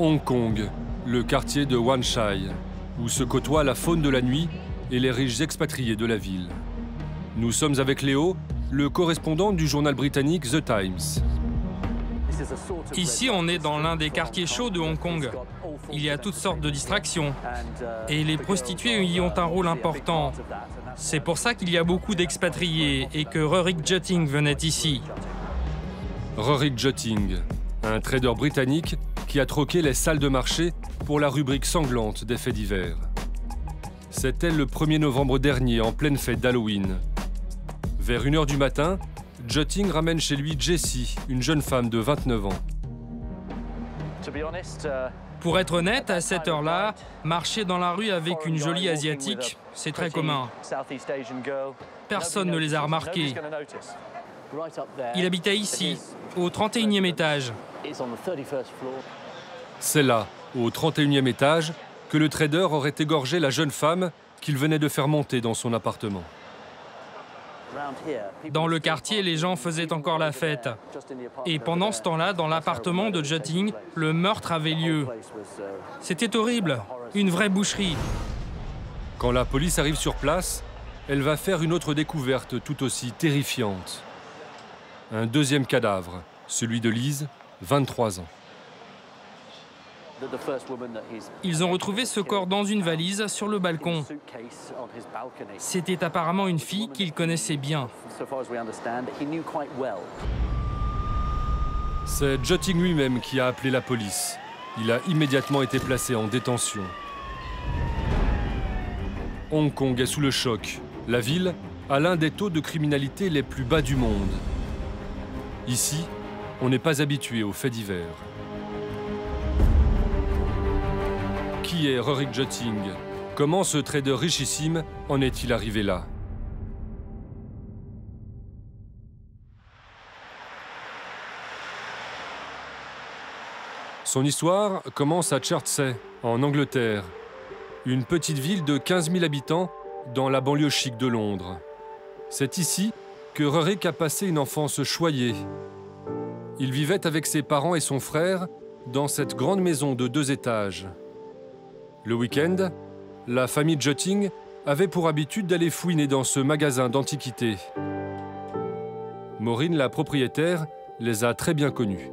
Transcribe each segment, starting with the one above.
Hong Kong, le quartier de Wan Chai, où se côtoient la faune de la nuit et les riches expatriés de la ville. Nous sommes avec Léo, le correspondant du journal britannique The Times. Ici, on est dans l'un des quartiers chauds de Hong Kong. Il y a toutes sortes de distractions. Et les prostituées y ont un rôle important. C'est pour ça qu'il y a beaucoup d'expatriés et que Rurik Jutting venait ici. Rurik Jutting, un trader britannique qui a troqué les salles de marché pour la rubrique sanglante des faits divers. C'était le 1er novembre dernier, en pleine fête d'Halloween. Vers 1 h du matin, Jutting ramène chez lui Jessie, une jeune femme de 29 ans. Pour être honnête, à cette heure-là, marcher dans la rue avec une jolie asiatique, c'est très commun. Personne ne les a remarqués. Il habitait ici, au 31e étage. C'est là, au 31e étage, que le trader aurait égorgé la jeune femme qu'il venait de faire monter dans son appartement. Dans le quartier, les gens faisaient encore la fête. Et pendant ce temps-là, dans l'appartement de Jutting, le meurtre avait lieu. C'était horrible, une vraie boucherie. Quand la police arrive sur place, elle va faire une autre découverte tout aussi terrifiante. Un deuxième cadavre, celui de Liz, 23 ans. Ils ont retrouvé ce corps dans une valise sur le balcon. C'était apparemment une fille qu'il connaissait bien. C'est Jutting lui-même qui a appelé la police. Il a immédiatement été placé en détention. Hong Kong est sous le choc. La ville a l'un des taux de criminalité les plus bas du monde. Ici, on n'est pas habitué aux faits divers. Qui est Rurik Jutting? Comment ce trader richissime en est-il arrivé là? Son histoire commence à Chertsey, en Angleterre, une petite ville de 15 000 habitants dans la banlieue chic de Londres. C'est ici que Rurik a passé une enfance choyée. Il vivait avec ses parents et son frère dans cette grande maison de 2 étages. Le week-end, la famille Jutting avait pour habitude d'aller fouiner dans ce magasin d'antiquités. Maureen, la propriétaire, les a très bien connus.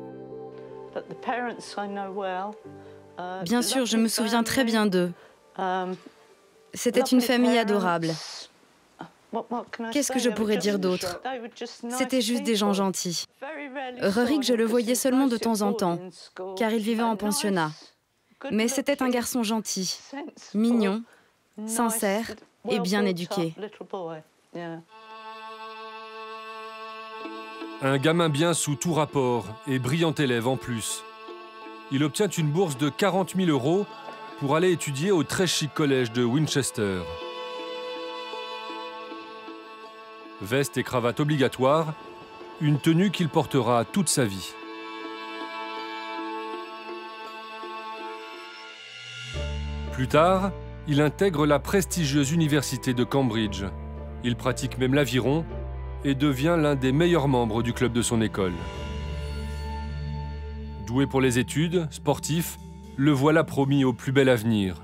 Bien sûr, je me souviens très bien d'eux. C'était une famille adorable. Qu'est-ce que je pourrais dire d'autre? C'était juste des gens gentils. Rurik, je le voyais seulement de temps en temps, car il vivait en pensionnat. Mais c'était un garçon gentil, mignon, sincère et bien éduqué. Un gamin bien sous tout rapport et brillant élève en plus. Il obtient une bourse de 40 000 € pour aller étudier au très chic collège de Winchester. Veste et cravate obligatoire, une tenue qu'il portera toute sa vie. Plus tard, il intègre la prestigieuse université de Cambridge. Il pratique même l'aviron et devient l'un des meilleurs membres du club de son école. Doué pour les études, sportif, le voilà promis au plus bel avenir.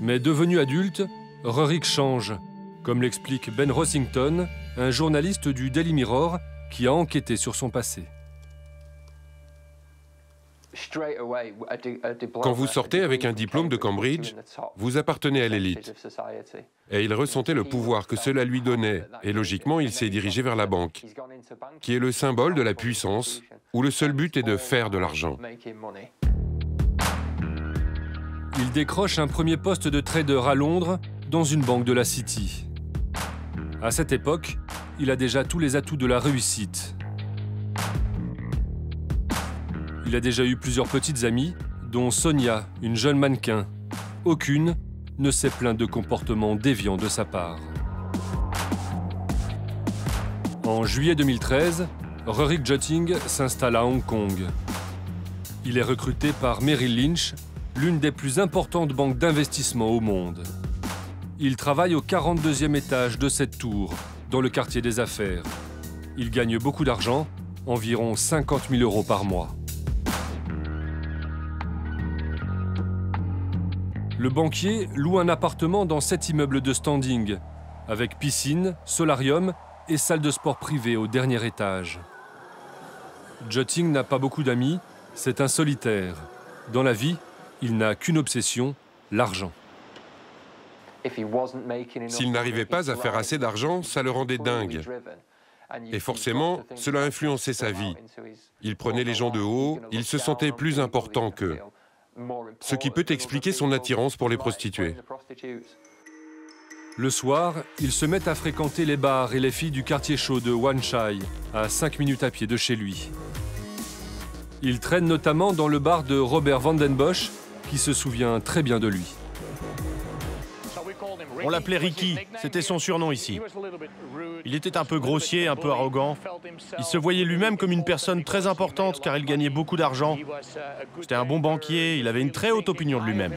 Mais devenu adulte, Rurik change, comme l'explique Ben Rossington, un journaliste du Daily Mirror qui a enquêté sur son passé. Quand vous sortez avec un diplôme de Cambridge, vous appartenez à l'élite. Et il ressentait le pouvoir que cela lui donnait, et logiquement, il s'est dirigé vers la banque, qui est le symbole de la puissance, où le seul but est de faire de l'argent. Il décroche un premier poste de trader à Londres, dans une banque de la City. À cette époque, il a déjà tous les atouts de la réussite. Il a déjà eu plusieurs petites amies, dont Sonia, une jeune mannequin. Aucune ne s'est plaint de comportements déviants de sa part. En juillet 2013, Rurik Jutting s'installe à Hong Kong. Il est recruté par Merrill Lynch, l'une des plus importantes banques d'investissement au monde. Il travaille au 42e étage de cette tour, dans le quartier des affaires. Il gagne beaucoup d'argent, environ 50 000 € par mois. Le banquier loue un appartement dans 7 immeubles de standing, avec piscine, solarium et salle de sport privée au dernier étage. Jutting n'a pas beaucoup d'amis, c'est un solitaire. Dans la vie, il n'a qu'une obsession, l'argent. S'il n'arrivait pas à faire assez d'argent, ça le rendait dingue. Et forcément, cela influençait sa vie. Il prenait les gens de haut, il se sentait plus important qu'eux. Ce qui peut expliquer son attirance pour les prostituées. Le soir, il se met à fréquenter les bars et les filles du quartier chaud de Wan Chai, à 5 minutes à pied de chez lui. Il traîne notamment dans le bar de Robert Vandenbosch, qui se souvient très bien de lui. On l'appelait Ricky, c'était son surnom ici. Il était un peu grossier, un peu arrogant. Il se voyait lui-même comme une personne très importante car il gagnait beaucoup d'argent. C'était un bon banquier, il avait une très haute opinion de lui-même.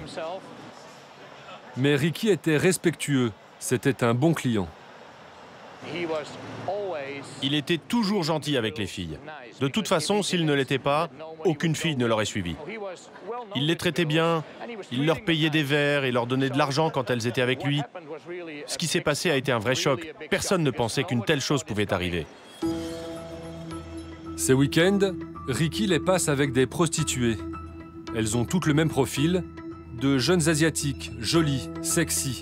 Mais Ricky était respectueux, c'était un bon client. Il était toujours gentil avec les filles. De toute façon, s'il ne l'était pas, aucune fille ne l'aurait suivi. Il les traitait bien, il leur payait des verres et leur donnait de l'argent quand elles étaient avec lui. Ce qui s'est passé a été un vrai choc. Personne ne pensait qu'une telle chose pouvait arriver. Ces week-ends, Ricky les passe avec des prostituées. Elles ont toutes le même profil, de jeunes asiatiques, jolies, sexy,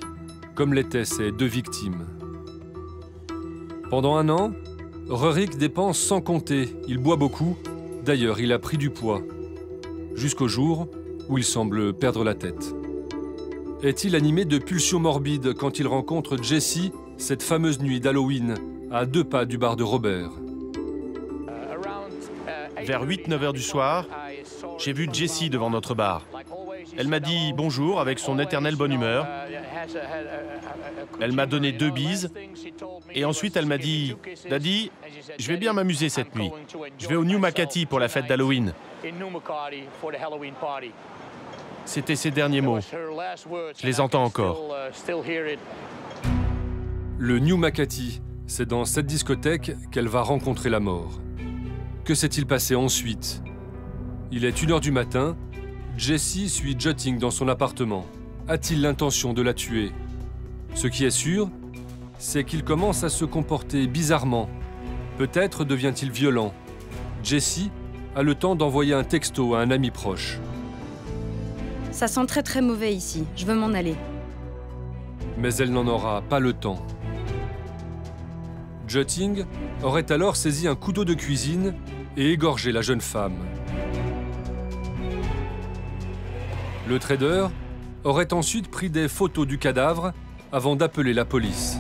comme l'étaient ces 2 victimes. Pendant 1 an, Rurik dépense sans compter, il boit beaucoup, d'ailleurs il a pris du poids, jusqu'au jour où il semble perdre la tête. Est-il animé de pulsions morbides quand il rencontre Jessie, cette fameuse nuit d'Halloween, à 2 pas du bar de Robert? Vers 8-9 heures du soir, j'ai vu Jessie devant notre bar. Elle m'a dit bonjour avec son éternelle bonne humeur. Elle m'a donné 2 bises et ensuite elle m'a dit « Daddy, je vais bien m'amuser cette nuit. Je vais au New Makati pour la fête d'Halloween. » C'était ses derniers mots. Je les entends encore. Le New Makati, c'est dans cette discothèque qu'elle va rencontrer la mort. Que s'est-il passé ensuite? Il est 1 h du matin. Jessie suit Jutting dans son appartement. A-t-il l'intention de la tuer? Ce qui est sûr, c'est qu'il commence à se comporter bizarrement. Peut-être devient-il violent. Jessie a le temps d'envoyer un texto à un ami proche. Ça sent très très mauvais ici, je veux m'en aller. Mais elle n'en aura pas le temps. Jutting aurait alors saisi un couteau de cuisine et égorgé la jeune femme. Le trader aurait ensuite pris des photos du cadavre avant d'appeler la police.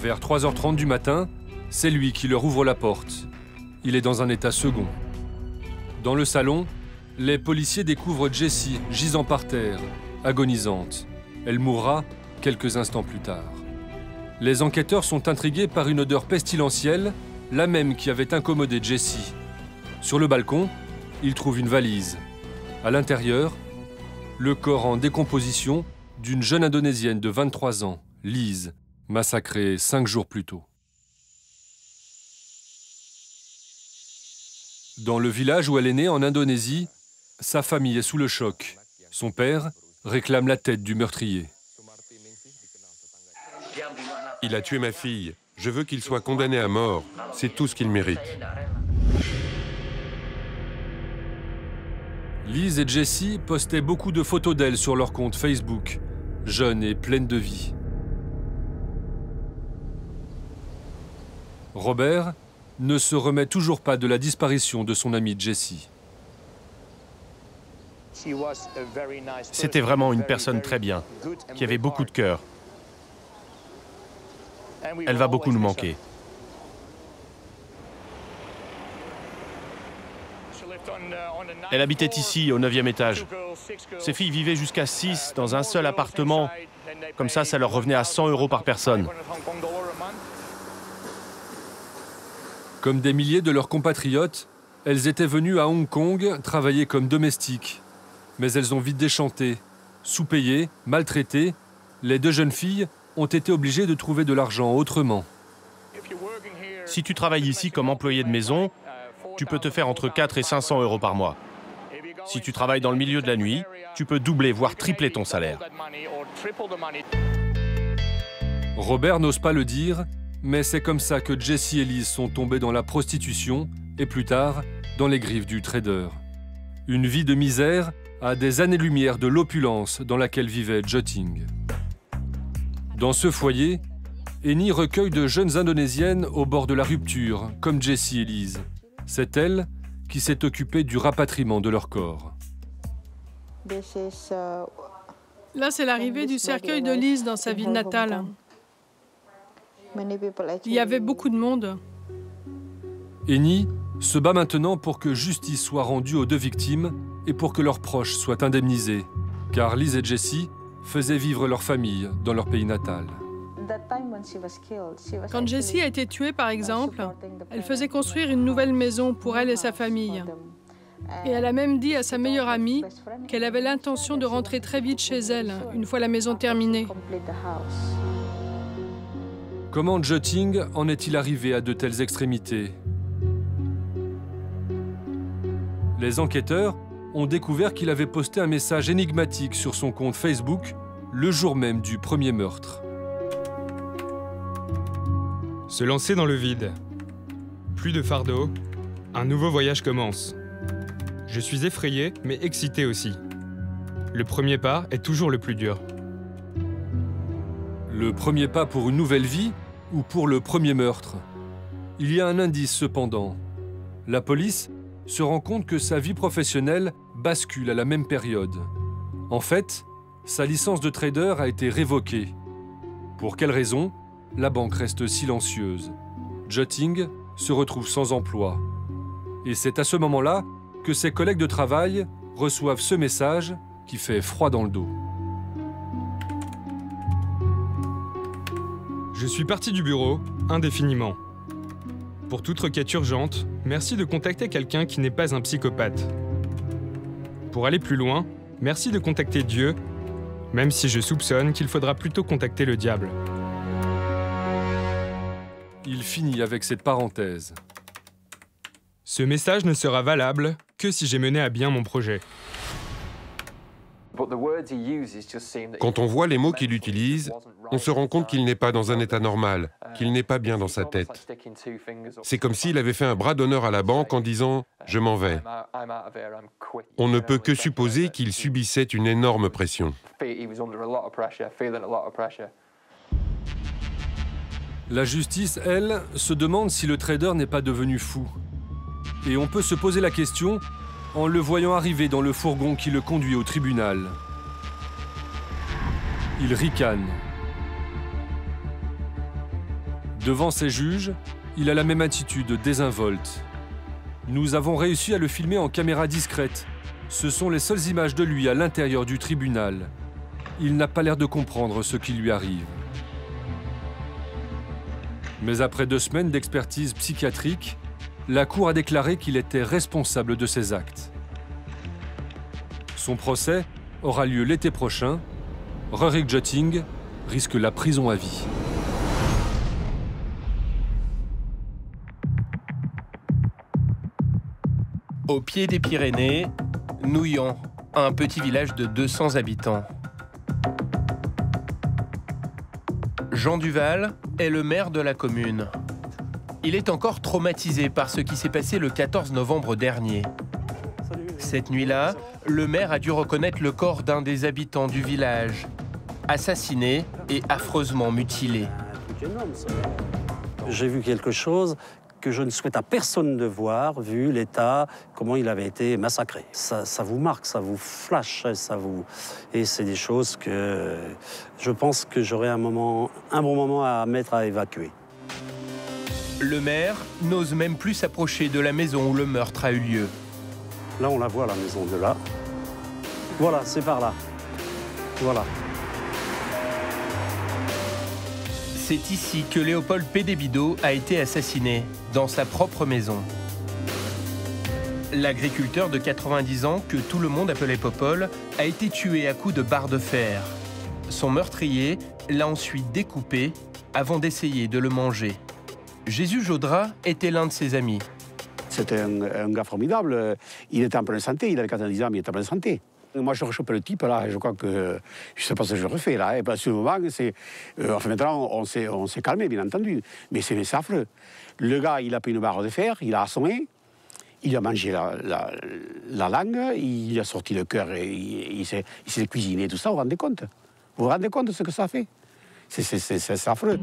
Vers 3h30 du matin, c'est lui qui leur ouvre la porte. Il est dans un état second. Dans le salon, les policiers découvrent Jessie gisant par terre, agonisante. Elle mourra quelques instants plus tard. Les enquêteurs sont intrigués par une odeur pestilentielle, la même qui avait incommodé Jessie. Sur le balcon, ils trouvent une valise. À l'intérieur, le corps en décomposition d'une jeune Indonésienne de 23 ans, Lise, massacrée 5 jours plus tôt. Dans le village où elle est née, en Indonésie, sa famille est sous le choc. Son père réclame la tête du meurtrier. Il a tué ma fille. Je veux qu'il soit condamné à mort. C'est tout ce qu'il mérite. Lise et Jessie postaient beaucoup de photos d'elle sur leur compte Facebook, jeune et pleine de vie. Robert ne se remet toujours pas de la disparition de son amie Jessie. C'était vraiment une personne très bien, qui avait beaucoup de cœur. Elle va beaucoup nous manquer. Elle habitait ici, au 9e étage. Ses filles vivaient jusqu'à 6 dans un seul appartement. Comme ça leur revenait à 100 € par personne. Comme des milliers de leurs compatriotes, elles étaient venues à Hong Kong travailler comme domestiques. Mais elles ont vite déchanté. Sous-payées, maltraitées, les 2 jeunes filles ont été obligées de trouver de l'argent autrement. Si tu travailles ici comme employé de maison, tu peux te faire entre 4 et 500 € par mois. Si tu travailles dans le milieu de la nuit, tu peux doubler, voire tripler ton salaire. Robert n'ose pas le dire, mais c'est comme ça que Jesse et Liz sont tombés dans la prostitution et plus tard, dans les griffes du trader. Une vie de misère à des années-lumière de l'opulence dans laquelle vivait Jotting. Dans ce foyer, Eni recueille de jeunes Indonésiennes au bord de la rupture, comme Jesse et Liz. C'est elle qui s'est occupée du rapatriement de leur corps. Là, c'est l'arrivée du cercueil de Liz dans sa ville natale. Il y avait beaucoup de monde. Eni se bat maintenant pour que justice soit rendue aux deux victimes et pour que leurs proches soient indemnisés, car Liz et Jesse faisaient vivre leur famille dans leur pays natal. Quand Jessie a été tuée, par exemple, elle faisait construire une nouvelle maison pour elle et sa famille. Et elle a même dit à sa meilleure amie qu'elle avait l'intention de rentrer très vite chez elle, une fois la maison terminée. Comment Jotting en est-il arrivé à de telles extrémités? Les enquêteurs ont découvert qu'il avait posté un message énigmatique sur son compte Facebook le jour même du premier meurtre. Se lancer dans le vide. Plus de fardeau, un nouveau voyage commence. Je suis effrayé, mais excité aussi. Le premier pas est toujours le plus dur. Le premier pas pour une nouvelle vie ou pour le premier meurtre? Il y a un indice cependant. La police se rend compte que sa vie professionnelle bascule à la même période. En fait, sa licence de trader a été révoquée. Pour quelle raison? La banque reste silencieuse. Jotting se retrouve sans emploi. Et c'est à ce moment-là que ses collègues de travail reçoivent ce message qui fait froid dans le dos. Je suis parti du bureau, indéfiniment. Pour toute requête urgente, merci de contacter quelqu'un qui n'est pas un psychopathe. Pour aller plus loin, merci de contacter Dieu, même si je soupçonne qu'il faudra plutôt contacter le diable. Il finit avec cette parenthèse. Ce message ne sera valable que si j'ai mené à bien mon projet. Quand on voit les mots qu'il utilise, on se rend compte qu'il n'est pas dans un état normal, qu'il n'est pas bien dans sa tête. C'est comme s'il avait fait un bras d'honneur à la banque en disant « je m'en vais ». On ne peut que supposer qu'il subissait une énorme pression. La justice, elle, se demande si le trader n'est pas devenu fou. Et on peut se poser la question en le voyant arriver dans le fourgon qui le conduit au tribunal. Il ricane. Devant ses juges, il a la même attitude désinvolte. Nous avons réussi à le filmer en caméra discrète. Ce sont les seules images de lui à l'intérieur du tribunal. Il n'a pas l'air de comprendre ce qui lui arrive. Mais après 2 semaines d'expertise psychiatrique, la Cour a déclaré qu'il était responsable de ses actes. Son procès aura lieu l'été prochain. Rurik Jotting risque la prison à vie. Au pied des Pyrénées, Nouillan, un petit village de 200 habitants. Jean Duval est le maire de la commune. Il est encore traumatisé par ce qui s'est passé le 14 novembre dernier. Cette nuit-là, le maire a dû reconnaître le corps d'un des habitants du village, assassiné et affreusement mutilé. J'ai vu quelque chose que je ne souhaite à personne de voir, vu l'état, comment il avait été massacré. Ça vous marque, ça vous flash, et c'est des choses que je pense que j'aurai un bon moment à mettre à évacuer. Le maire n'ose même plus s'approcher de la maison où le meurtre a eu lieu. Là, on la voit, la maison de là. Voilà, c'est par là. Voilà. C'est ici que Léopold Pédébido a été assassiné, dans sa propre maison. L'agriculteur de 90 ans, que tout le monde appelait Popol, a été tué à coups de barre de fer. Son meurtrier l'a ensuite découpé avant d'essayer de le manger. Jésus Jaudras était l'un de ses amis. C'était un gars formidable. Il était en pleine santé, il avait 90 ans, mais il était en pleine santé. Moi, je rechopais le type, là, et je crois que... Je ne sais pas ce que je refais, là. Et parce que, moment, c'est... enfin, maintenant, on s'est calmé, bien entendu. Mais c'est affreux. Le gars, il a pris une barre de fer, il a assommé, il a mangé la langue, il a sorti le cœur, et il s'est cuisiné, tout ça, vous vous rendez compte? Vous vous rendez compte de ce que ça fait? C'est affreux.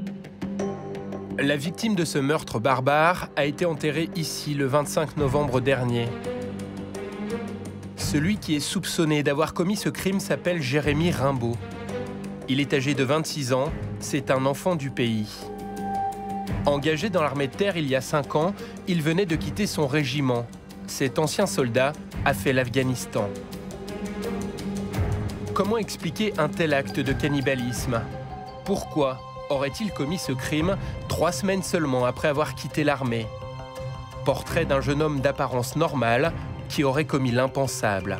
La victime de ce meurtre barbare a été enterrée ici le 25 novembre dernier. Celui qui est soupçonné d'avoir commis ce crime s'appelle Jérémy Rimbaud. Il est âgé de 26 ans, c'est un enfant du pays. Engagé dans l'armée de terre il y a 5 ans, il venait de quitter son régiment. Cet ancien soldat a fait l'Afghanistan. Comment expliquer un tel acte de cannibalisme? Pourquoi aurait-il commis ce crime 3 semaines seulement après avoir quitté l'armée? Portrait d'un jeune homme d'apparence normale qui aurait commis l'impensable.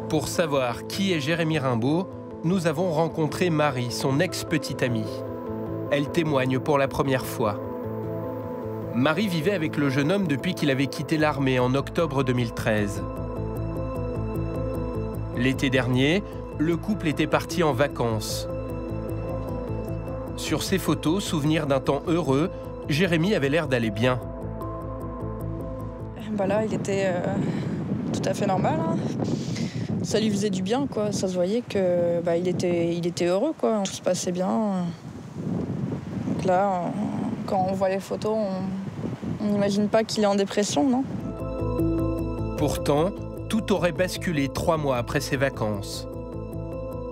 Pour savoir qui est Jérémy Rimbaud, nous avons rencontré Marie, son ex-petite amie. Elle témoigne pour la première fois. Marie vivait avec le jeune homme depuis qu'il avait quitté l'armée en octobre 2013. L'été dernier, le couple était parti en vacances. Sur ses photos, souvenir d'un temps heureux, Jérémy avait l'air d'aller bien. Là, il était tout à fait normal. Hein. Ça lui faisait du bien, quoi. Ça se voyait que il était heureux, quoi. Tout se passait bien. Donc là, quand on voit les photos, on n'imagine pas qu'il est en dépression, non? Pourtant, tout aurait basculé 3 mois après ses vacances.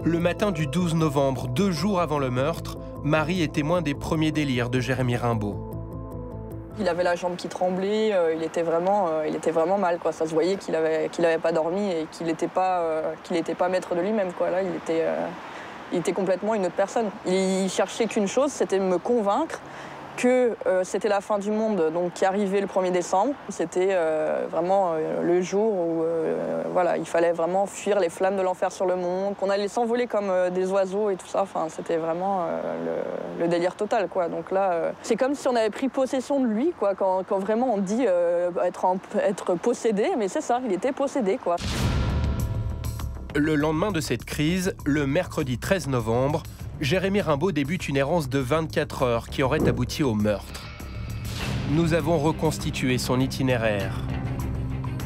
Le matin du 12 novembre, 2 jours avant le meurtre, Marie est témoin des premiers délires de Jérémy Rimbaud. Il avait la jambe qui tremblait, il était vraiment mal, quoi. Ça se voyait qu'il avait pas dormi et qu'il n'était pas maître de lui-même, quoi. Là, il était complètement une autre personne. Il cherchait qu'une chose, c'était de me convaincre que c'était la fin du monde, donc qui arrivait le 1er décembre. C'était vraiment le jour où il fallait vraiment fuir les flammes de l'enfer sur le monde, qu'on allait s'envoler comme des oiseaux et tout ça. Enfin, c'était vraiment le délire total, quoi. Donc là, c'est comme si on avait pris possession de lui, quoi, quand vraiment on dit être possédé, mais c'est ça, il était possédé, quoi. Le lendemain de cette crise, le mercredi 13 novembre, Jérémy Rimbaud débute une errance de 24 heures qui aurait abouti au meurtre. Nous avons reconstitué son itinéraire.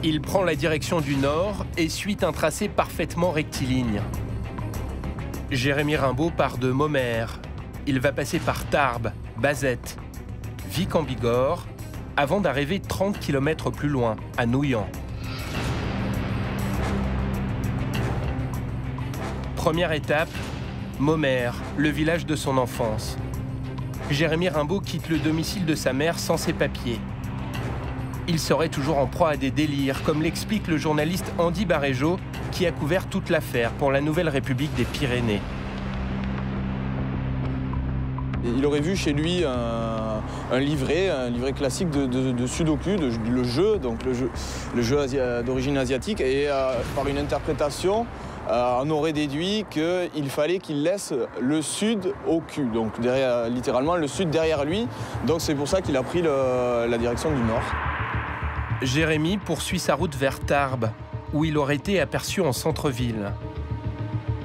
Il prend la direction du nord et suit un tracé parfaitement rectiligne. Jérémy Rimbaud part de Maumere. Il va passer par Tarbes, Bazette, Vic en Bigorre, avant d'arriver 30 km plus loin, à Nouillan. Première étape, Maumere, le village de son enfance. Jérémy Rimbaud quitte le domicile de sa mère sans ses papiers. Il serait toujours en proie à des délires, comme l'explique le journaliste Andy Barégeau, qui a couvert toute l'affaire pour la Nouvelle République des Pyrénées. Il aurait vu chez lui un livret classique de Sudoku, le jeu d'origine asiatique, et par une interprétation, on aurait déduit qu'il fallait qu'il laisse le sud au cul, donc derrière, littéralement le sud derrière lui. Donc c'est pour ça qu'il a pris la direction du nord. Jérémy poursuit sa route vers Tarbes, où il aurait été aperçu en centre-ville.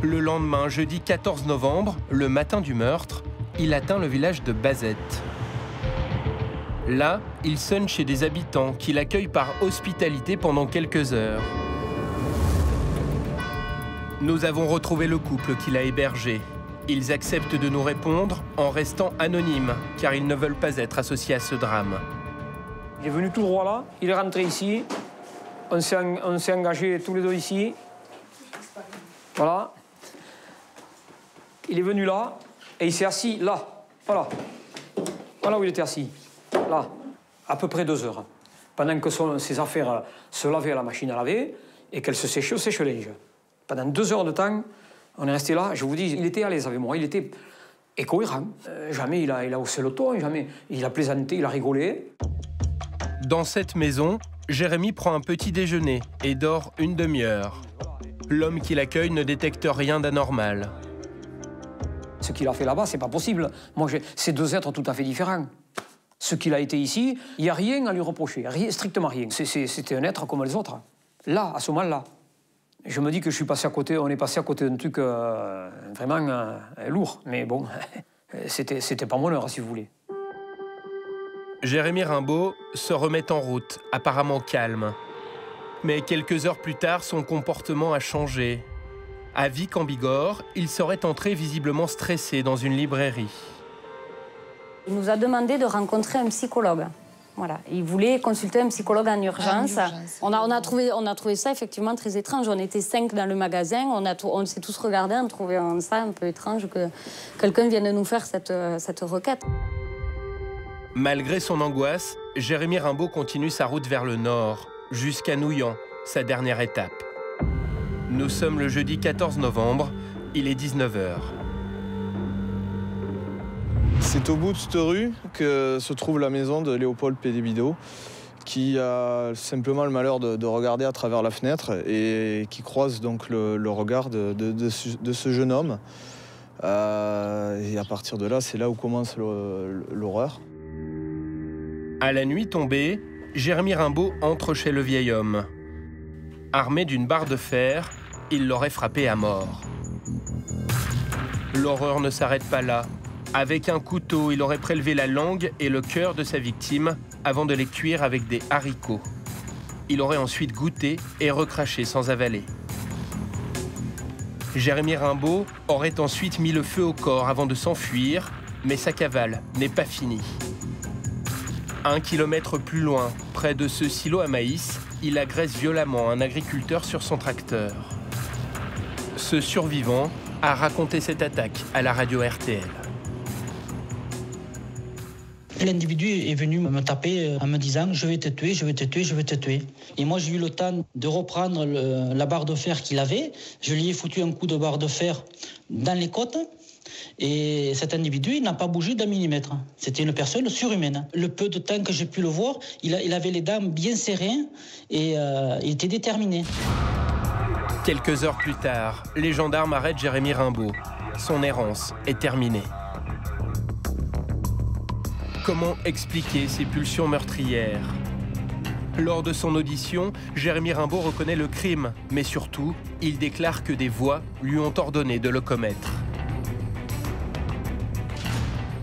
Le lendemain, jeudi 14 novembre, le matin du meurtre, il atteint le village de Bazette. Là, il sonne chez des habitants qui l'accueillent par hospitalité pendant quelques heures. Nous avons retrouvé le couple qui l'a hébergé. Ils acceptent de nous répondre en restant anonymes, car ils ne veulent pas être associés à ce drame. Il est venu tout droit là, il est rentré ici, on s'est engagés tous les deux ici. Voilà. Il est venu là et il s'est assis là. Voilà. Voilà où il était assis. Là. À peu près 2 heures. Pendant que ses affaires se lavaient à la machine à laver et qu'elle se séchait au sèche-linge. Pendant 2 heures de temps, on est resté là. Je vous dis, il était à l'aise avec moi. Il était cohérent. Jamais il a haussé le ton, jamais il a plaisanté, il a rigolé. Dans cette maison, Jérémy prend un petit déjeuner et dort une demi-heure. L'homme qui l'accueille ne détecte rien d'anormal. Ce qu'il a fait là-bas, c'est pas possible. Moi, c'est 2 êtres tout à fait différents. Ce qu'il a été ici, il n'y a rien à lui reprocher, strictement rien. C'était un être comme les autres. Là, à ce moment-là. Je me dis que je suis passé à côté, on est passé à côté d'un truc vraiment lourd. Mais bon, c'était pas mon heure, si vous voulez. Jérémy Rimbaud se remet en route, apparemment calme. Mais quelques heures plus tard, son comportement a changé. À Vic en Bigorre, il serait entré visiblement stressé dans une librairie. Il nous a demandé de rencontrer un psychologue. Voilà. Il voulait consulter un psychologue en urgence. On a trouvé ça effectivement très étrange. On était 5 dans le magasin, on s'est tous regardés en trouvant ça un peu étrange que quelqu'un vienne nous faire cette requête. Malgré son angoisse, Jérémy Rimbaud continue sa route vers le nord, jusqu'à Nouillan, sa dernière étape. Nous sommes le jeudi 14 novembre, il est 19h. C'est au bout de cette rue que se trouve la maison de Léopold Pédébido, qui a simplement le malheur de regarder à travers la fenêtre et qui croise donc le regard de ce jeune homme. Et à partir de là, c'est là où commence l'horreur. À la nuit tombée, Jérémy Rimbaud entre chez le vieil homme. Armé d'une barre de fer, il l'aurait frappé à mort. L'horreur ne s'arrête pas là. Avec un couteau, il aurait prélevé la langue et le cœur de sa victime avant de les cuire avec des haricots. Il aurait ensuite goûté et recraché sans avaler. Jérémy Rimbaud aurait ensuite mis le feu au corps avant de s'enfuir, mais sa cavale n'est pas finie. 1 kilomètre plus loin, près de ce silo à maïs, il agresse violemment un agriculteur sur son tracteur. Ce survivant a raconté cette attaque à la radio RTL. L'individu est venu me taper en me disant « je vais te tuer, je vais te tuer, je vais te tuer ». Et moi, j'ai eu le temps de reprendre la barre de fer qu'il avait. Je lui ai foutu un coup de barre de fer dans les côtes. Et cet individu, il n'a pas bougé d'un millimètre. C'était une personne surhumaine. Le peu de temps que j'ai pu le voir, il avait les dents bien serrées et il était déterminé. Quelques heures plus tard, les gendarmes arrêtent Jérémy Rimbaud. Son errance est terminée. Comment expliquer ces pulsions meurtrières? Lors de son audition, Jérémy Rimbaud reconnaît le crime, mais surtout, il déclare que des voix lui ont ordonné de le commettre.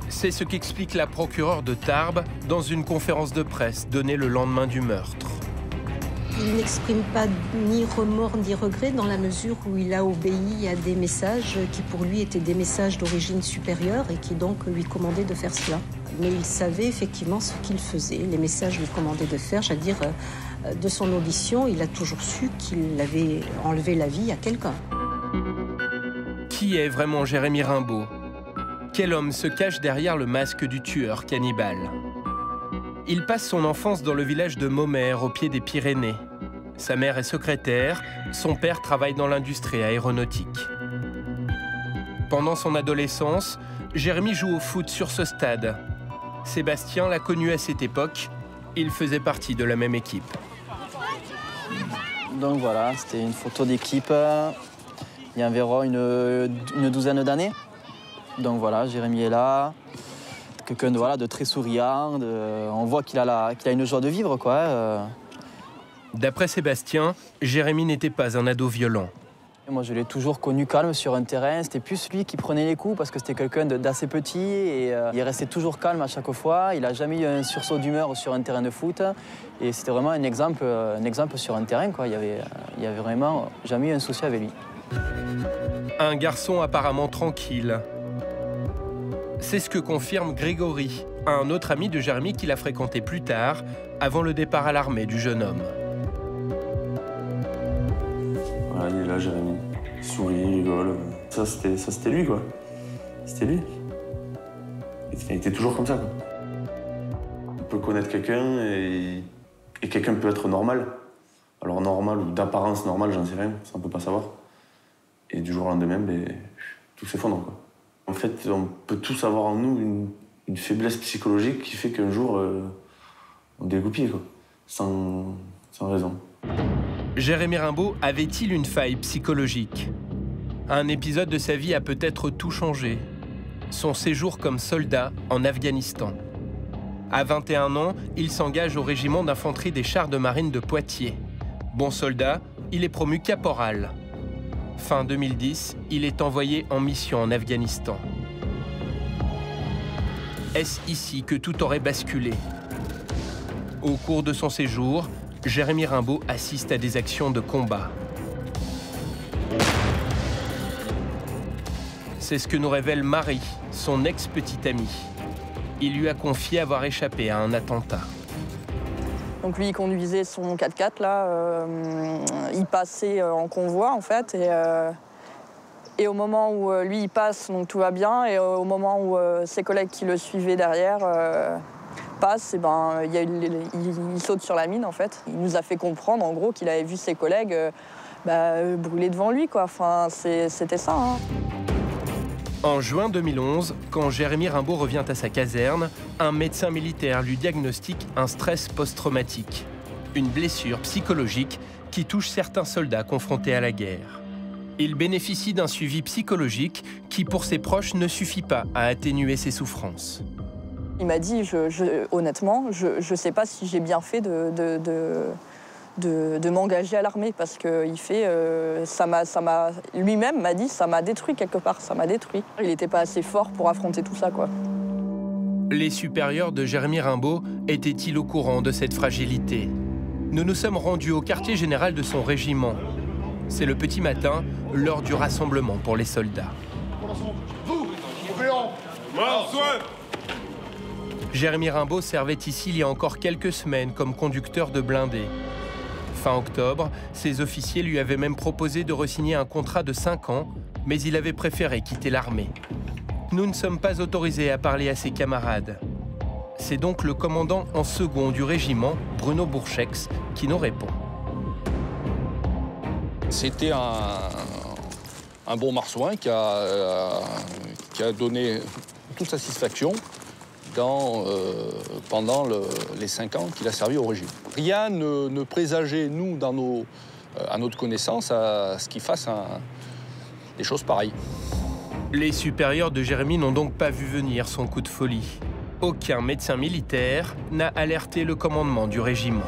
C'est ce qu'explique la procureure de Tarbes dans une conférence de presse donnée le lendemain du meurtre. Il n'exprime pas ni remords ni regrets dans la mesure où il a obéi à des messages qui pour lui étaient des messages d'origine supérieure et qui donc lui commandaient de faire cela. Mais il savait effectivement ce qu'il faisait, les messages lui commandaient de faire, c'est-à-dire de son audition, il a toujours su qu'il avait enlevé la vie à quelqu'un. Qui est vraiment Jérémy Rimbaud? Quel homme se cache derrière le masque du tueur cannibale? Il passe son enfance dans le village de Maumère, au pied des Pyrénées. Sa mère est secrétaire, son père travaille dans l'industrie aéronautique. Pendant son adolescence, Jérémy joue au foot sur ce stade. Sébastien l'a connu à cette époque, il faisait partie de la même équipe. Donc voilà, c'était une photo d'équipe il y a environ une douzaine d'années. Donc voilà, Jérémy est là. Quelqu'un de très souriant, on voit qu'il a une joie de vivre, quoi. D'après Sébastien, Jérémy n'était pas un ado violent. Moi, je l'ai toujours connu calme sur un terrain. C'était plus lui qui prenait les coups parce que c'était quelqu'un d'assez petit et il restait toujours calme à chaque fois. Il n'a jamais eu un sursaut d'humeur sur un terrain de foot et c'était vraiment un exemple sur un terrain, quoi. Il y avait vraiment jamais eu un souci avec lui. Un garçon apparemment tranquille. C'est ce que confirme Grégory, un autre ami de Jérémy qu'il a fréquenté plus tard, avant le départ à l'armée du jeune homme. Voilà, il est là, Jérémy. Il sourit, il rigole. Ça, c'était lui, quoi. C'était lui. Il était toujours comme ça, quoi. On peut connaître quelqu'un et quelqu'un peut être normal. Alors normal ou d'apparence normale, j'en sais rien, ça on peut pas savoir. Et du jour au lendemain, tout s'effondre, quoi. En fait, on peut tous avoir en nous une faiblesse psychologique qui fait qu'un jour, on dégoupille, quoi, sans raison. Jérémy Rimbaud avait-il une faille psychologique? Un épisode de sa vie a peut-être tout changé. Son séjour comme soldat en Afghanistan. À 21 ans, il s'engage au régiment d'infanterie des chars de marine de Poitiers. Bon soldat, il est promu caporal. Fin 2010, il est envoyé en mission en Afghanistan. Est-ce ici que tout aurait basculé? Au cours de son séjour, Jérémy Rimbaud assiste à des actions de combat. C'est ce que nous révèle Marie, son ex-petite amie. Il lui a confié avoir échappé à un attentat. Donc lui, il conduisait son 4x4, là, il passait en convoi, en fait, et au moment où lui, il passe, donc tout va bien, et au moment où ses collègues qui le suivaient derrière passent, et ben, il saute sur la mine, en fait. Il nous a fait comprendre, en gros, qu'il avait vu ses collègues brûler devant lui, quoi. Enfin, c'était ça, hein. En juin 2011, quand Jérémy Rimbaud revient à sa caserne, un médecin militaire lui diagnostique un stress post-traumatique, une blessure psychologique qui touche certains soldats confrontés à la guerre. Il bénéficie d'un suivi psychologique qui, pour ses proches, ne suffit pas à atténuer ses souffrances. Il m'a dit, honnêtement, je ne sais pas si j'ai bien fait de m'engager à l'armée, parce que lui-même m'a dit, ça m'a détruit quelque part, ça m'a détruit. Il n'était pas assez fort pour affronter tout ça, quoi. Les supérieurs de Jérémy Rimbaud étaient-ils au courant de cette fragilité? Nous nous sommes rendus au quartier général de son régiment. C'est le petit matin, l'heure du rassemblement pour les soldats. Jérémy Rimbaud servait ici il y a encore quelques semaines comme conducteur de blindés. Fin octobre, ses officiers lui avaient même proposé de re-signer un contrat de 5 ans, mais il avait préféré quitter l'armée. Nous ne sommes pas autorisés à parler à ses camarades. C'est donc le commandant en second du régiment, Bruno Bourchex, qui nous répond. C'était un bon marsouin qui a donné toute satisfaction pendant les 5 ans qu'il a servi au régime. Rien ne présageait, nous, à notre connaissance, à ce qu'il fasse des choses pareilles. Les supérieurs de Jérémy n'ont donc pas vu venir son coup de folie. Aucun médecin militaire n'a alerté le commandement du régiment.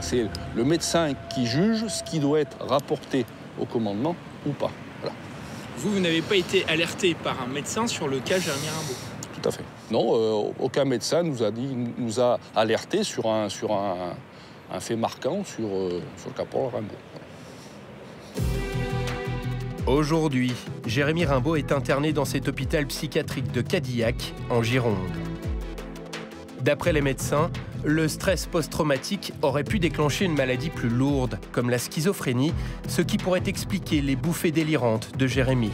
C'est le médecin qui juge ce qui doit être rapporté au commandement ou pas. Voilà. Vous n'avez pas été alerté par un médecin sur le cas Jérémy Rimbaud? Tout à fait. Non, aucun médecin nous a alerté sur un fait marquant sur le caporal Rimbaud. Aujourd'hui, Jérémy Rimbaud est interné dans cet hôpital psychiatrique de Cadillac, en Gironde. D'après les médecins, le stress post-traumatique aurait pu déclencher une maladie plus lourde, comme la schizophrénie, ce qui pourrait expliquer les bouffées délirantes de Jérémy.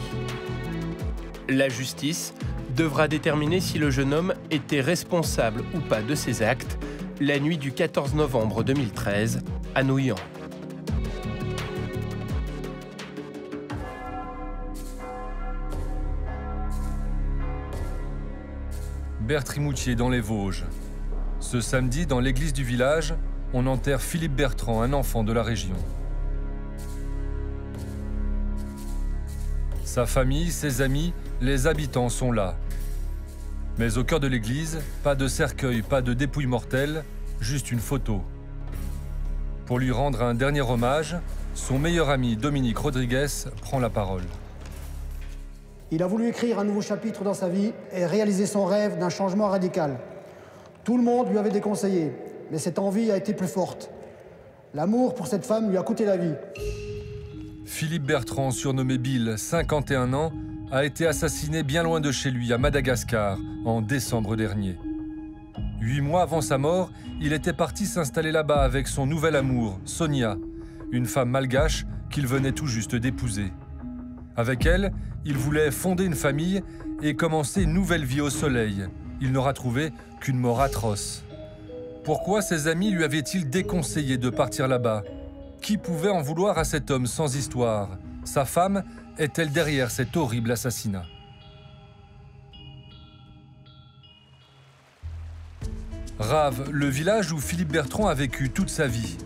La justice devra déterminer si le jeune homme était responsable ou pas de ses actes la nuit du 14 novembre 2013 à Nouillan. Bertrimoutier dans les Vosges. Ce samedi, dans l'église du village, on enterre Philippe Bertrand, un enfant de la région. Sa famille, ses amis, les habitants sont là. Mais au cœur de l'église, pas de cercueil, pas de dépouille mortelle, juste une photo. Pour lui rendre un dernier hommage, son meilleur ami Dominique Rodriguez prend la parole. Il a voulu écrire un nouveau chapitre dans sa vie et réaliser son rêve d'un changement radical. Tout le monde lui avait déconseillé, mais cette envie a été plus forte. L'amour pour cette femme lui a coûté la vie. Philippe Bertrand, surnommé Bill, 51 ans, a été assassiné bien loin de chez lui, à Madagascar, en décembre dernier. 8 mois avant sa mort, il était parti s'installer là-bas avec son nouvel amour, Sonia, une femme malgache qu'il venait tout juste d'épouser. Avec elle, il voulait fonder une famille et commencer une nouvelle vie au soleil. Il n'aura trouvé qu'une mort atroce. Pourquoi ses amis lui avaient-ils déconseillé de partir là-bas? Qui pouvait en vouloir à cet homme sans histoire? Sa femme est-elle derrière cet horrible assassinat? Rave, le village où Philippe Bertrand a vécu toute sa vie.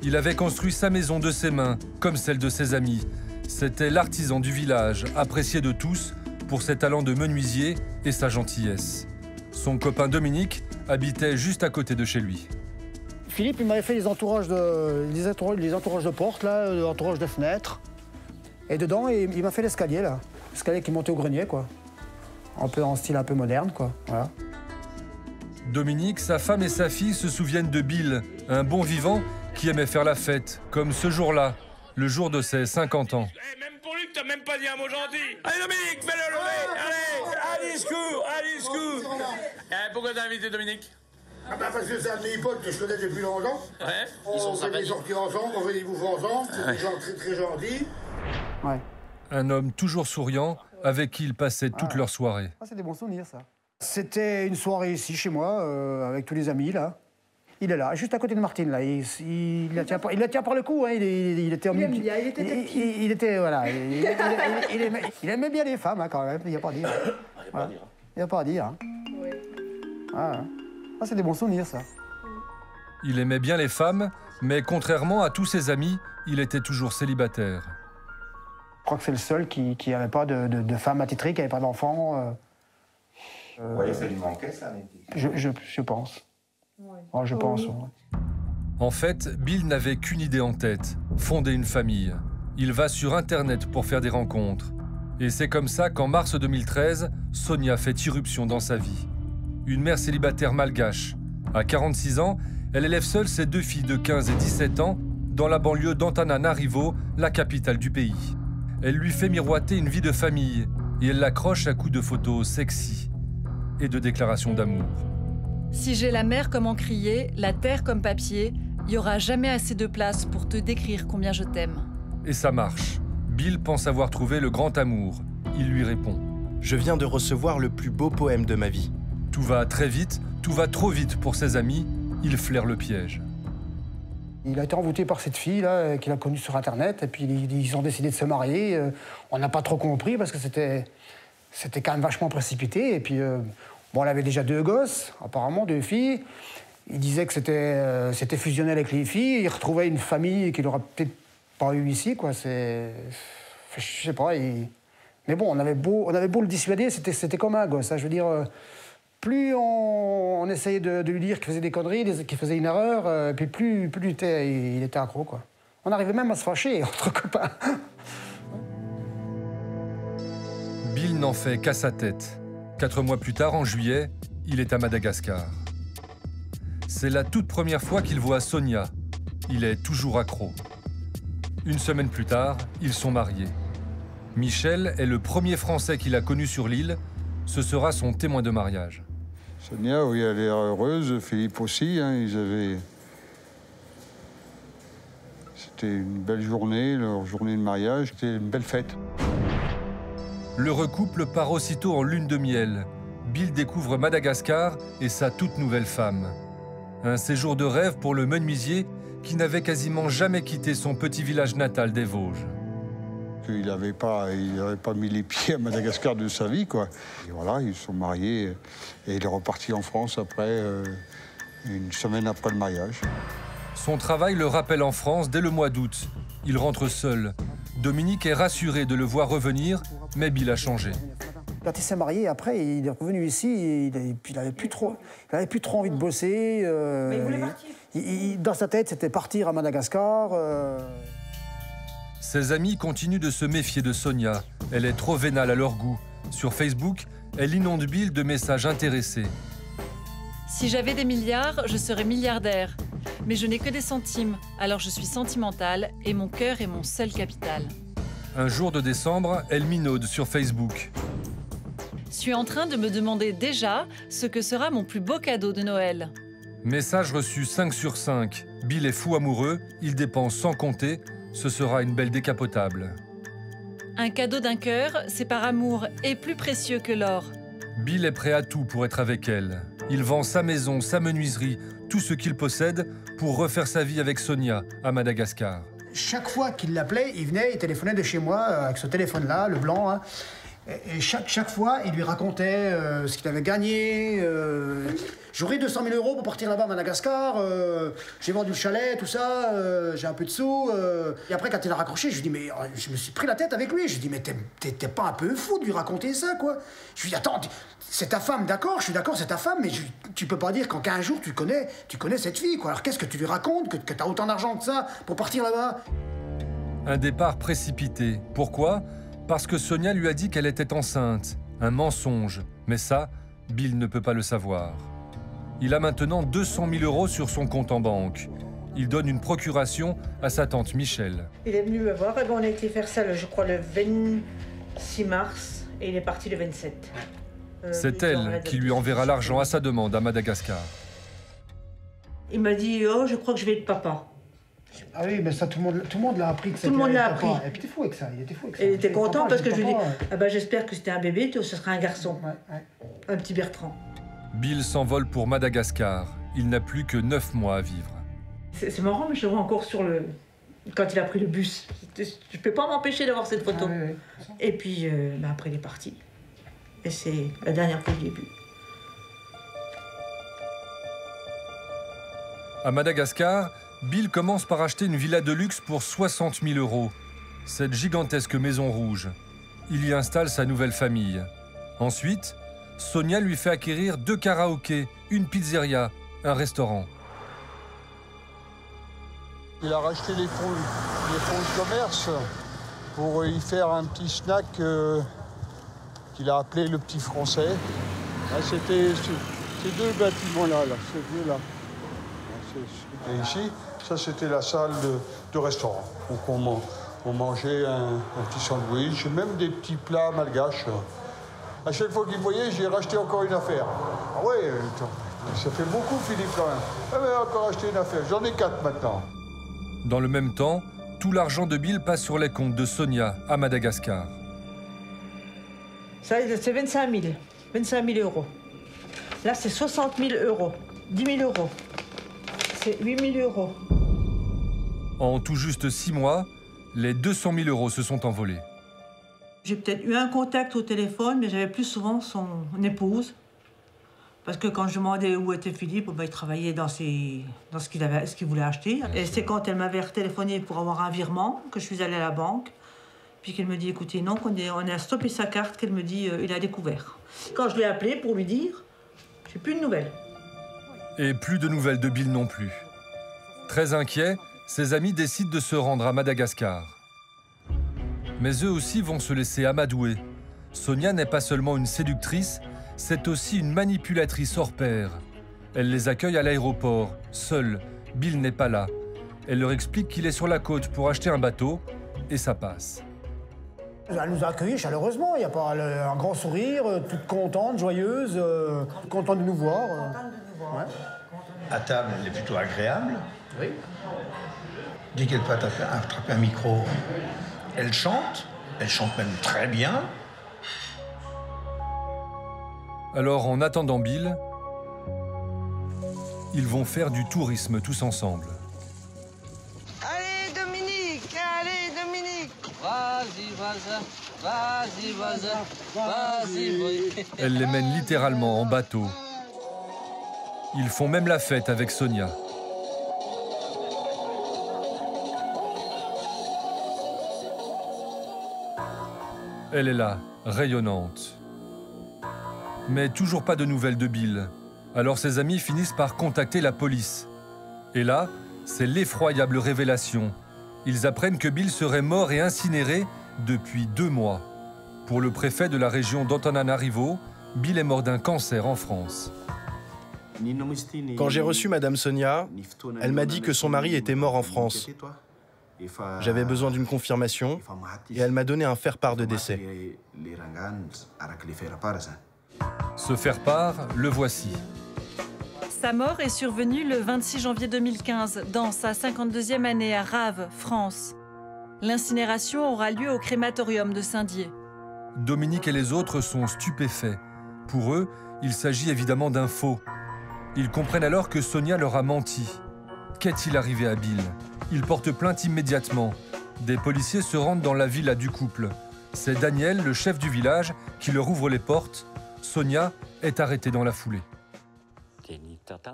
Il avait construit sa maison de ses mains, comme celle de ses amis. C'était l'artisan du village, apprécié de tous pour ses talents de menuisier et sa gentillesse. Son copain Dominique habitait juste à côté de chez lui. Philippe, il m'avait fait les entourages de portes, là, les entourages de fenêtres. Et dedans, il m'a fait l'escalier, là. L'escalier qui montait au grenier, quoi. Un peu en style un peu moderne, quoi. Voilà. Dominique, sa femme et sa fille se souviennent de Bill, un bon vivant qui aimait faire la fête, comme ce jour-là, le jour de ses 50 ans. Même pour lui, t'as même pas dit un mot gentil. Allez Dominique, fais-le lever. Allez, un discours. Pourquoi t'as invité Dominique? Ah bah parce que c'est un de mes potes que je connais depuis longtemps. Ouais, on fait des sorties ensemble, on fait des bouffes ensemble, c'est des gens très très gentils. Ouais. Un homme toujours souriant, avec qui il passait toute leur soirée. Ah, c'est des bons souvenirs, ça. C'était une soirée ici, chez moi, avec tous les amis, là. Il est là, juste à côté de Martine, là. Il la tient par le cou, hein. Il était en milieu. Il était, voilà. Il aimait bien les femmes, hein, quand même. Il n'y a pas à dire. Il n'y a pas à dire. Hein. Oui. Ah, c'est des bons souvenirs, ça. Il aimait bien les femmes, mais contrairement à tous ses amis, il était toujours célibataire. Je crois que c'est le seul qui n'avait pas de femme attitrée, qui n'avait pas d'enfant. Vous voyez, ça lui manquait, ça? Je pense. Ouais. Oh, je pense. Ouais. En fait, Bill n'avait qu'une idée en tête, fonder une famille. Il va sur Internet pour faire des rencontres. Et c'est comme ça qu'en mars 2013, Sonia fait irruption dans sa vie. Une mère célibataire malgache. À 46 ans, elle élève seule ses 2 filles de 15 et 17 ans dans la banlieue d'Antananarivo, la capitale du pays. Elle lui fait miroiter une vie de famille et elle l'accroche à coups de photos sexy et de déclarations d'amour. Si j'ai la mer comme encrier, la terre comme papier, il n'y aura jamais assez de place pour te décrire combien je t'aime. Et ça marche. Bill pense avoir trouvé le grand amour. Il lui répond. Je viens de recevoir le plus beau poème de ma vie. Tout va très vite, tout va trop vite pour ses amis. Il flaire le piège. Il a été envoûté par cette fille-là, qu'il a connue sur Internet, et puis ils ont décidé de se marier. On n'a pas trop compris, parce que c'était quand même vachement précipité. Et puis, bon, elle avait déjà 2 gosses, apparemment, 2 filles. Il disait que c'était fusionnel avec les filles. Il retrouvait une famille qu'il n'aurait peut-être pas eu ici, quoi. Je sais pas. Mais bon, on avait beau le dissuader, c'était comme un gosse. Hein. Je veux dire, plus on essayait de lui dire qu'il faisait des conneries, qu'il faisait une erreur, puis plus il était accro, quoi. On arrivait même à se fâcher entre copains. Bill n'en fait qu'à sa tête. 4 mois plus tard, en juillet, il est à Madagascar. C'est la toute première fois qu'il voit Sonia. Il est toujours accro. Une semaine plus tard, ils sont mariés. Michel est le premier Français qu'il a connu sur l'île. Ce sera son témoin de mariage. Sonia, oui, elle est heureuse. Philippe aussi. Hein, C'était une belle journée, leur journée de mariage. C'était une belle fête. Le recouple part aussitôt en lune de miel. Bill découvre Madagascar et sa toute nouvelle femme. Un séjour de rêve pour le menuisier qui n'avait quasiment jamais quitté son petit village natal des Vosges. Il n'avait pas mis les pieds à Madagascar de sa vie, quoi. Et voilà, ils se sont mariés et il est reparti en France après, une semaine après le mariage. Son travail le rappelle en France dès le mois d'août. Il rentre seul. Dominique est rassuré de le voir revenir, mais Bill a changé. Quand il s'est marié, après, il est revenu ici, il n'avait plus trop envie de bosser. Mais il voulait partir. Dans sa tête, c'était partir à Madagascar. Ses amis continuent de se méfier de Sonia. Elle est trop vénale à leur goût. Sur Facebook, elle inonde Bill de messages intéressés. Si j'avais des milliards, je serais milliardaire. Mais je n'ai que des centimes, alors je suis sentimentale et mon cœur est mon seul capital. Un jour de décembre, elle minaude sur Facebook. Je suis en train de me demander déjà ce que sera mon plus beau cadeau de Noël. Message reçu 5 sur 5. Bill est fou amoureux, il dépense sans compter. Ce sera une belle décapotable. Un cadeau d'un cœur, c'est par amour et plus précieux que l'or. Bill est prêt à tout pour être avec elle. Il vend sa maison, sa menuiserie, tout ce qu'il possède pour refaire sa vie avec Sonia à Madagascar. Chaque fois qu'il l'appelait, il venait, il téléphonait de chez moi avec ce téléphone-là, le blanc. Hein. Et chaque fois, il lui racontait ce qu'il avait gagné. J'aurai 200 000 € pour partir là-bas à Madagascar. J'ai vendu le chalet, tout ça. J'ai un peu de sous. Et après, quand il a raccroché, je lui dis, mais je me suis pris la tête avec lui. Je lui dis, mais t'es pas un peu fou de lui raconter ça, quoi. Je lui dis, attends, c'est ta femme, d'accord, je suis d'accord, c'est ta femme, mais tu peux pas dire qu'en 15 jours, tu connais cette fille, quoi. Alors qu'est-ce que tu lui racontes, que t'as autant d'argent que ça pour partir là-bas? Un départ précipité. Pourquoi? Parce que Sonia lui a dit qu'elle était enceinte. Un mensonge. Mais ça, Bill ne peut pas le savoir. Il a maintenant 200 000 € sur son compte en banque. Il donne une procuration à sa tante Michel. Il est venu me voir et on a été faire ça, je crois, le 26 mars et il est parti le 27. C'est elle qui lui enverra l'argent à sa demande à Madagascar. Il m'a dit, oh, je crois que je vais être papa. Ah oui, mais ça, tout le monde l'a appris. Tout le monde l'a appris. Et puis t'es fou avec ça, il était fou avec ça. Et il était content parce que je lui dis, ah ben, j'espère que c'était un bébé, ce sera un garçon. Un petit Bertrand. Bill s'envole pour Madagascar. Il n'a plus que 9 mois à vivre. C'est marrant, mais je le vois encore quand il a pris le bus. Je peux pas m'empêcher d'avoir cette photo. Ah, oui. Et puis, après, il est parti. Et c'est la dernière fois que je l'ai vu. À Madagascar, Bill commence par acheter une villa de luxe pour 60 000 €. Cette gigantesque maison rouge. Il y installe sa nouvelle famille. Ensuite, Sonia lui fait acquérir 2 karaokés, une pizzeria, un restaurant. Il a racheté les fonds de commerce pour y faire un petit snack qu'il a appelé le Petit Français. C'était ces 2 bâtiments-là, ces deux-là. Et ici, ça c'était la salle de restaurant. Donc on mangeait un petit sandwich, même des petits plats malgaches. À chaque fois qu'il me voyait, j'ai racheté encore une affaire. Ah ouais, ça fait beaucoup, Philippe, quand même. Ah mais encore acheté une affaire, j'en ai 4 maintenant. Dans le même temps, tout l'argent de Bill passe sur les comptes de Sonia à Madagascar. Ça, c'est 25 000 €. Là, c'est 60 000 €, 10 000 €. C'est 8 000 €. En tout juste 6 mois, les 200 000 € se sont envolés. J'ai peut-être eu un contact au téléphone, mais j'avais plus souvent son épouse. Parce que quand je demandais où était Philippe, il travaillait dans ce qu'il voulait acheter. Et c'est quand elle m'avait retéléphoné pour avoir un virement que je suis allée à la banque. Puis qu'elle me dit, écoutez, non, on a stoppé sa carte, qu'elle me dit, il a découvert. Quand je l'ai appelé pour lui dire, j'ai plus de nouvelles. Et plus de nouvelles de Bill non plus. Très inquiet, ses amis décident de se rendre à Madagascar. Mais eux aussi vont se laisser amadouer. Sonia n'est pas seulement une séductrice, c'est aussi une manipulatrice hors pair. Elle les accueille à l'aéroport, seule. Bill n'est pas là. Elle leur explique qu'il est sur la côte pour acheter un bateau, et ça passe. Elle nous a accueillis chaleureusement, il y a pas un grand sourire, toute contente, joyeuse, contente de nous voir. Ouais. À table, elle est plutôt agréable. Oui. Dès qu'elle peut attraper un micro, elle chante même très bien. Alors, en attendant Bill, ils vont faire du tourisme tous ensemble. Allez, Dominique! Vas-y, vas-y. Elle les mène littéralement en bateau. Ils font même la fête avec Sonia. Elle est là, rayonnante. Mais toujours pas de nouvelles de Bill. Alors ses amis finissent par contacter la police. Et là, c'est l'effroyable révélation. Ils apprennent que Bill serait mort et incinéré depuis 2 mois. Pour le préfet de la région d'Antananarivo, Bill est mort d'un cancer en France. Quand j'ai reçu Madame Sonia, elle m'a dit que son mari était mort en France. J'avais besoin d'une confirmation et elle m'a donné un faire-part de décès. Ce faire-part, le voici. Sa mort est survenue le 26 janvier 2015, dans sa 52e année à Raves, France. L'incinération aura lieu au crématorium de Saint-Dié. Dominique et les autres sont stupéfaits. Pour eux, il s'agit évidemment d'un faux. Ils comprennent alors que Sonia leur a menti. Qu'est-il arrivé à Bill? Ils portent plainte immédiatement. Des policiers se rendent dans la villa du couple. C'est Daniel, le chef du village, qui leur ouvre les portes. Sonia est arrêtée dans la foulée.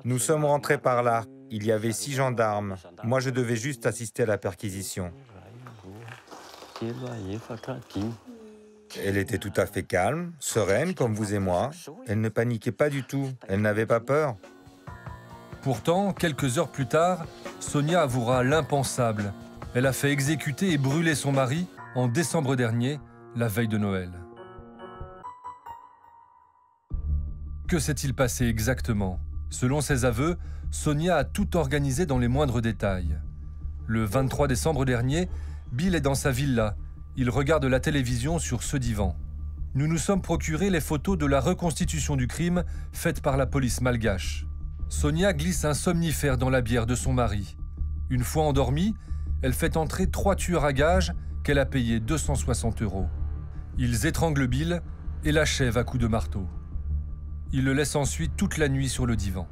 Nous sommes rentrés par là. Il y avait 6 gendarmes. Moi, je devais juste assister à la perquisition. Elle était tout à fait calme, sereine, comme vous et moi. Elle ne paniquait pas du tout. Elle n'avait pas peur. Pourtant, quelques heures plus tard, Sonia avouera l'impensable. Elle a fait exécuter et brûler son mari en décembre dernier, la veille de Noël. Que s'est-il passé exactement? Selon ses aveux, Sonia a tout organisé dans les moindres détails. Le 23 décembre dernier, Bill est dans sa villa. Il regarde la télévision sur ce divan. Nous nous sommes procuré les photos de la reconstitution du crime faite par la police malgache. Sonia glisse un somnifère dans la bière de son mari. Une fois endormie, elle fait entrer 3 tueurs à gages qu'elle a payés 260 €. Ils étranglent Bill et l'achèvent à coups de marteau. Ils le laissent ensuite toute la nuit sur le divan.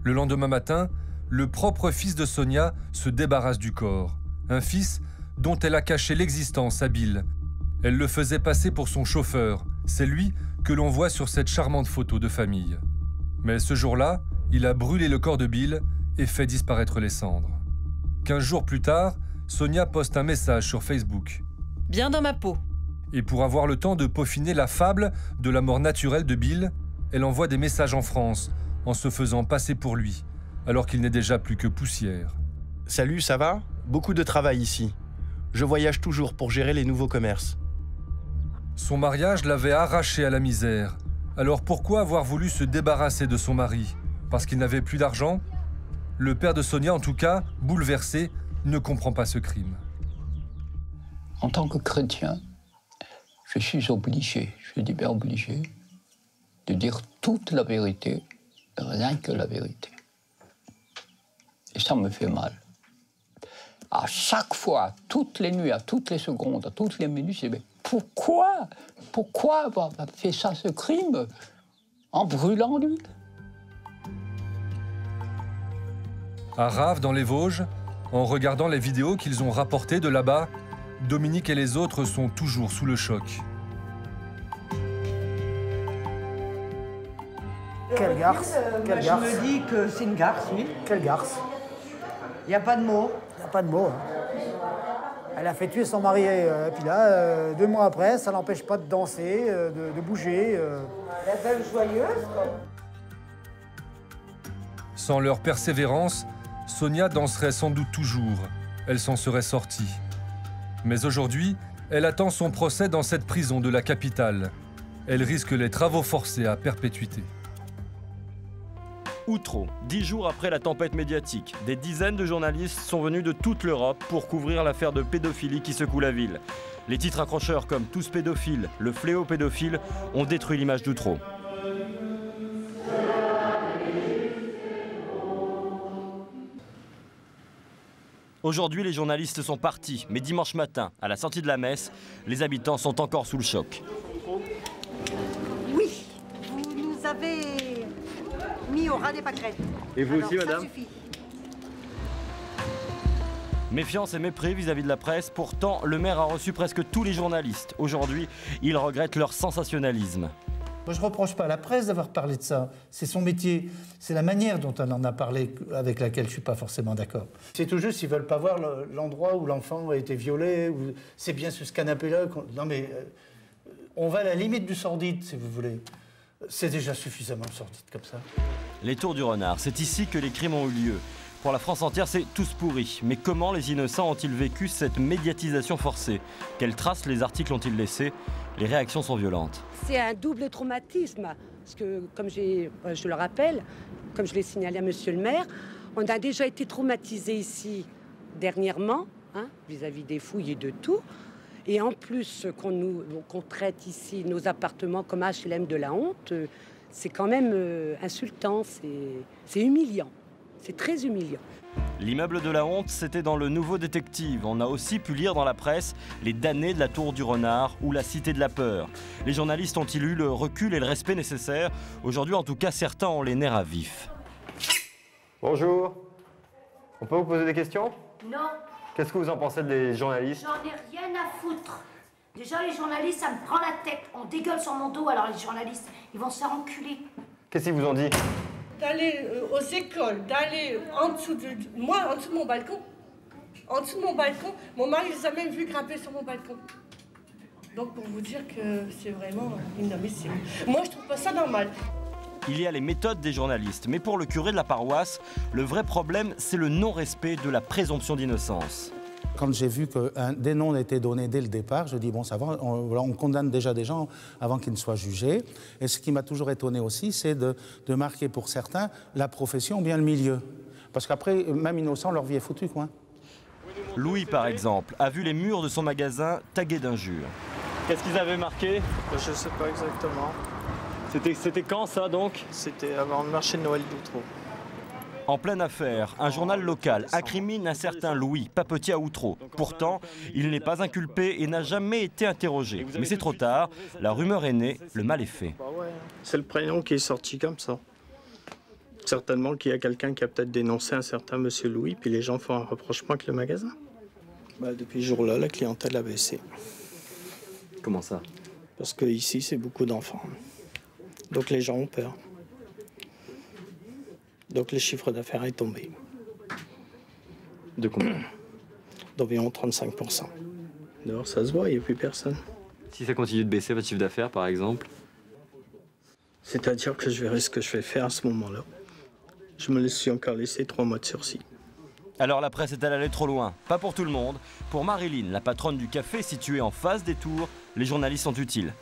Le lendemain matin, le propre fils de Sonia se débarrasse du corps. Un fils dont elle a caché l'existence à Bill. Elle le faisait passer pour son chauffeur. C'est lui que l'on voit sur cette charmante photo de famille. Mais ce jour-là, il a brûlé le corps de Bill et fait disparaître les cendres. 15 jours plus tard, Sonia poste un message sur Facebook. Bien dans ma peau. Et pour avoir le temps de peaufiner la fable de la mort naturelle de Bill, elle envoie des messages en France, en se faisant passer pour lui, alors qu'il n'est déjà plus que poussière. Salut, ça va? Beaucoup de travail ici. Je voyage toujours pour gérer les nouveaux commerces. Son mariage l'avait arraché à la misère. Alors pourquoi avoir voulu se débarrasser de son mari? Parce qu'il n'avait plus d'argent? Le père de Sonia, en tout cas, bouleversé, ne comprend pas ce crime. En tant que chrétien, je suis obligé, je dis bien obligé, de dire toute la vérité, rien que la vérité. Et ça me fait mal. À chaque fois, toutes les nuits, à toutes les secondes, à toutes les minutes, je dis, mais pourquoi avoir fait ça, ce crime, en brûlant lui? À Raves, dans les Vosges, en regardant les vidéos qu'ils ont rapportées de là-bas, Dominique et les autres sont toujours sous le choc. Quelle garce, quelle garce. Je me dis que c'est une garce, oui. Quelle garce. Il n'y a pas de mots. Il n'y a pas de mots. Hein. Elle a fait tuer son mari, puis là, 2 mois après, ça n'empêche pas de danser, de bouger. La belle joyeuse, quoi. Sans leur persévérance, Sonia danserait sans doute toujours. Elle s'en serait sortie. Mais aujourd'hui, elle attend son procès dans cette prison de la capitale. Elle risque les travaux forcés à perpétuité. Outreau, 10 jours après la tempête médiatique, des dizaines de journalistes sont venus de toute l'Europe pour couvrir l'affaire de pédophilie qui secoue la ville. Les titres accrocheurs comme « Tous pédophiles »,« Le fléau pédophile » ont détruit l'image d'Outreau. Aujourd'hui, les journalistes sont partis, mais dimanche matin, à la sortie de la messe, les habitants sont encore sous le choc. Oui, vous nous avez mis au ras des pâquerettes. Et vous aussi, madame? Ça suffit. Méfiance et mépris vis-à-vis de la presse. Pourtant, le maire a reçu presque tous les journalistes. Aujourd'hui, il regrette leur sensationnalisme. Moi, je ne reproche pas à la presse d'avoir parlé de ça. C'est son métier. C'est la manière dont elle en a parlé avec laquelle je ne suis pas forcément d'accord. C'est tout juste, ils ne veulent pas voir l'endroit où l'enfant a été violé. Ou c'est bien sur ce canapé-là. Non, mais on va à la limite du sordide, si vous voulez. C'est déjà suffisamment sordide comme ça. Les Tours du Renard, c'est ici que les crimes ont eu lieu. Pour la France entière, c'est tous pourri. Mais comment les innocents ont-ils vécu cette médiatisation forcée? Quelles traces les articles ont-ils laissées? Les réactions sont violentes. C'est un double traumatisme. Parce que, comme je le rappelle, comme je l'ai signalé à monsieur le maire, on a déjà été traumatisés ici dernièrement, vis-à-vis des fouilles et de tout. Et en plus, qu'on traite ici nos appartements comme HLM de la honte, c'est quand même insultant, c'est humiliant. C'est très humiliant. L'immeuble de la honte, c'était dans Le Nouveau Détective. On a aussi pu lire dans la presse les damnés de la Tour du Renard ou la Cité de la Peur. Les journalistes ont-ils eu le recul et le respect nécessaires? Aujourd'hui, en tout cas, certains ont les nerfs à vif. Bonjour. On peut vous poser des questions? Non. Qu'est-ce que vous en pensez des journalistes? J'en ai rien à foutre. Déjà, les journalistes, ça me prend la tête. On dégueule sur mon dos, alors les journalistes, ils vont se faire enculer. Qu'est-ce qu'ils vous ont dit? D'aller aux écoles, d'aller en dessous de mon balcon. En dessous de mon balcon, mon mari les a même vus grimper sur mon balcon. Donc pour vous dire que c'est vraiment inadmissible. Moi, je trouve pas ça normal. Il y a les méthodes des journalistes, mais pour le curé de la paroisse, le vrai problème, c'est le non-respect de la présomption d'innocence. Quand j'ai vu que des noms étaient donnés dès le départ, je dis bon, ça va, on condamne déjà des gens avant qu'ils ne soient jugés. Et ce qui m'a toujours étonné aussi, c'est de marquer pour certains la profession ou bien le milieu. Parce qu'après, même innocents, leur vie est foutue, quoi. Louis, par exemple, a vu les murs de son magasin tagués d'injures. Qu'est-ce qu'ils avaient marqué? Je ne sais pas exactement. C'était quand ça donc? C'était avant le marché de Noël d'Outreau. En pleine affaire, un journal local incrimine un certain Louis, papetier à Outreau. Pourtant, il n'est pas inculpé et n'a jamais été interrogé. Mais c'est trop tard, la rumeur est née, le mal est fait. C'est le prénom qui est sorti comme ça. Certainement qu'il y a quelqu'un qui a peut-être dénoncé un certain monsieur Louis, puis les gens font un rapprochement avec le magasin. Depuis ce jour-là, la clientèle a baissé. Comment ça? Parce qu'ici, c'est beaucoup d'enfants. Donc les gens ont peur. Donc le chiffre d'affaires est tombé. De combien? D'environ 35%. Dehors, ça se voit, il n'y a plus personne. Si ça continue de baisser, votre chiffre d'affaires, par exemple? C'est-à-dire que je verrai ce que je vais faire à ce moment-là. Je me suis encore laissé 3 mois de sursis. Alors la presse est-elle allée trop loin? Pas pour tout le monde. Pour Marilyn, la patronne du café situé en face des tours, les journalistes sont utiles.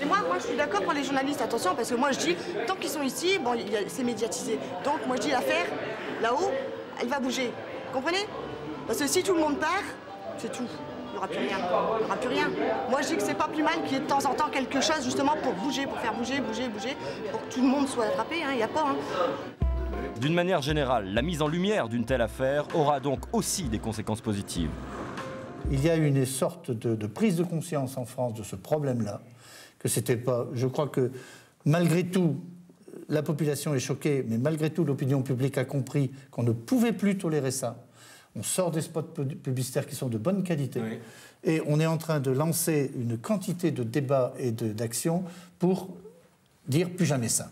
Et moi je suis d'accord pour les journalistes, attention, parce que moi je dis, tant qu'ils sont ici, bon, c'est médiatisé. Donc moi je dis l'affaire, là-haut, elle va bouger. Vous comprenez? Parce que si tout le monde part, c'est tout. Il n'y aura plus rien. Il n'y aura plus rien. Moi je dis que c'est pas plus mal qu'il y ait de temps en temps quelque chose justement pour bouger, pour faire bouger, pour que tout le monde soit attrapé, il n'y a pas. D'une manière générale, la mise en lumière d'une telle affaire aura donc aussi des conséquences positives. Il y a une sorte de prise de conscience en France de ce problème-là, que c'était pas... Je crois que malgré tout, la population est choquée, mais malgré tout, l'opinion publique a compris qu'on ne pouvait plus tolérer ça. On sort des spots publicitaires qui sont de bonne qualité. Oui. Et on est en train de lancer une quantité de débats et d'actions pour dire plus jamais ça.